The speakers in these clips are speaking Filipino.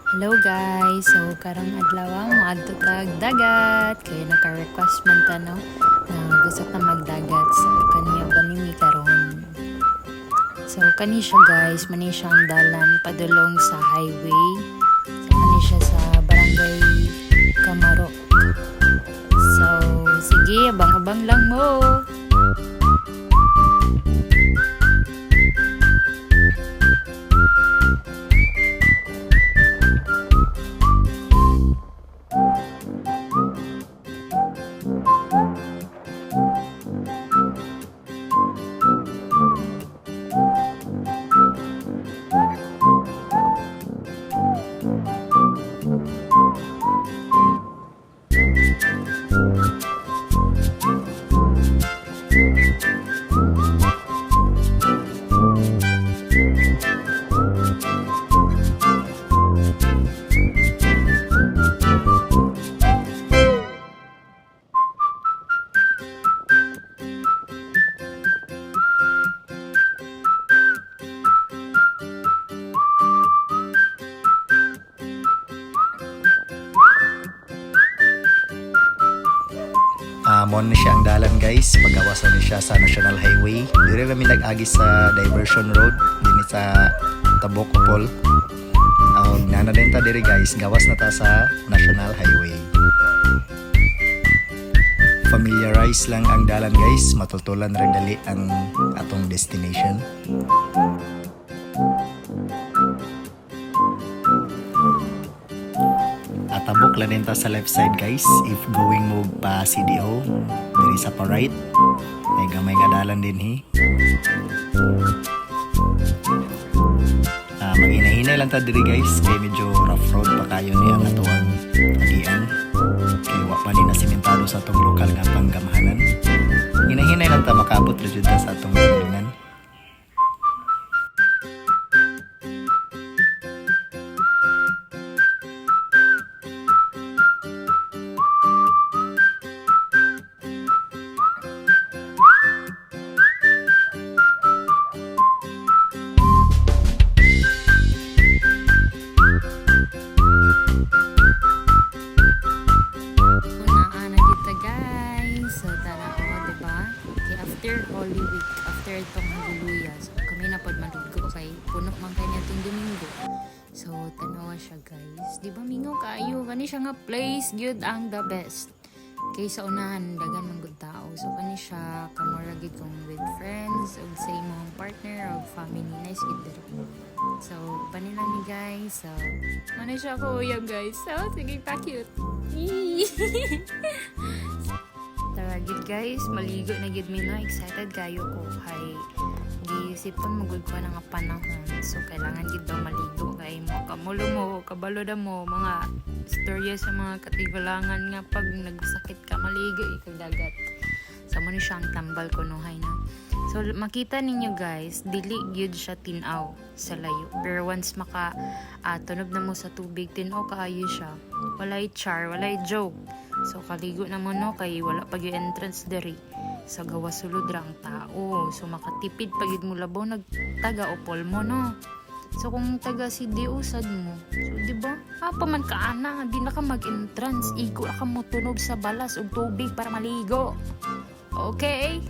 Hello guys! So karong adlaw moadto tag dagat kay naka-request man ta no na gusto ta magdagat so kaniya ganimi karon. So kani siya guys, mani siya ang dalan padulong sa highway. So kani siya sa barangay Kamarok. So sige, abang-abang lang mo. Mon na siya ang dalan guys, pagawasan ni siya sa National Highway. Dire kami nag-agi sa Diversion Road din sa Tabok Upol. Nana din ta dire guys, gawas na ta sa National Highway. Familiarize lang ang dalan guys, matutulan rin dali ang atong destination. Tabok lang din ta sa left side guys, if going mo pa CDO diri sa pa right may gamay nga dalan din hi. Maghinay-hinay lang ta diri guys kay medyo rough road pa kayo ni ang atuang agian kay wa pa ni na simentado sa atong lokal nga panggamahanan. Hinay-hinay lang ta makaabot ra jud ta sa atong lulingan. After Holy Week, after itong Hallelujah, so kami na pod malugo kay puno man kay nitong Domingo. So tanawa siya guys. Di ba mingaw kaayo kani siya nga place gyud ang the best. Kay sa unahan dagan man gud tao. So kani siya kamura gid kong with friends ug sa imong partner ug family nice gid diri. So panila ni guys. So man siya ko uyab guys. So sige pa cute. Tara gid guys, maligo na gid mi na, excited kayo ko kay giisipon magud ko nga panahon. So kailangan gid daw maligo kay mo kamulo mo, kabalo da mo mga storya sa mga katigalangan nga pag nagsakit ka maligo ikag dagat. Sa mo ni siya ang tambal ko nuhay na. So makita ninyo guys, dili gyud siya tinaw sa layo. Pero once maka tunog na mo sa tubig, tinaw kaayo siya. Walay char, walay joke. So kaligo na mo no kay wala pa yung entrance diri. Sa gawas sulod ra ang tao. So makatipid pag mo labaw nagtaga upol mo no. So kung taga CDO sad mo. So di ba? Pa man ka ana, di na ka mag-entrance, igo ra ka mo tunog sa balas ug tubig para maligo. Okay?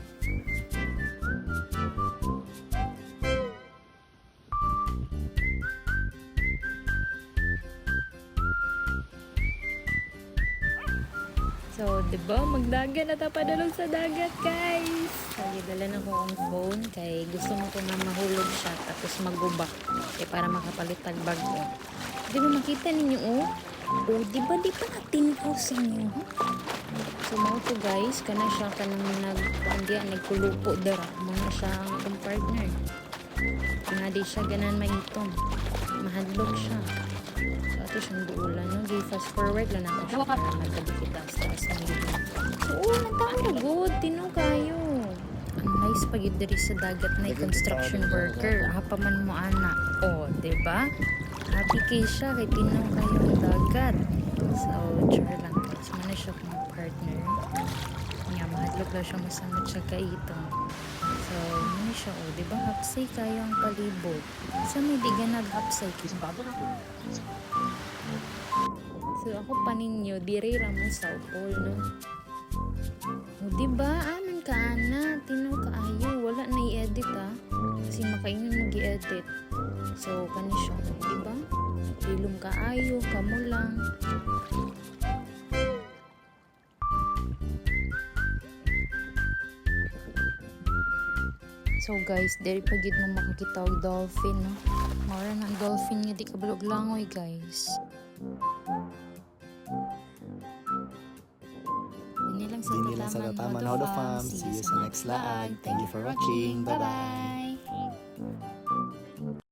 So, di ba magdagat na ta padulog sa dagat, guys. Kaya dala na ko ang phone kay gusto mo ko na mahulog siya tapos magubak para makapalit tag bag ko. Di ba makita ninyo di ba di pa natin ko sa inyo? So, mga to guys, kana siya kanang nagkulupo dara. Mga siya ang akong partner. Nga di siya ganan maitom. Mahadlok siya. So, ato siyang duulan, no? Di fast forward lang ako siya para magkabikita sa taas ng libro. So, nagkaan good. Tino kayo. Ang nice pagid diri sa dagat na construction worker. Pa man mo ana. Diba? Happy kay siya kay tinaw kayo ang dagat. So, char lang guys. Mana siya kong partner. Nga, mahadlok lang siya masamot siya kaitong. So, ano siya diba? Hapsay kayo ang palibot. Sa may di ka naghapsay, kisbabo na. So ako paninyo diri ra mo sa upol no. O diba aman ka ana tinaw kaayo wala na i-edit ha. Kasi makaingon mag-i-edit. So kani siya diba? Ilom kaayo kamo lang. So guys, diri pa gid mo makakita og dolphin no. Mara na ang dolphin nga di kabalog langoy guys. Dini lang sa Dini lang sa Tataman Tataman Auto Auto Farm. Farm. See you sa next vlog. Thank you for watching. Bye-bye.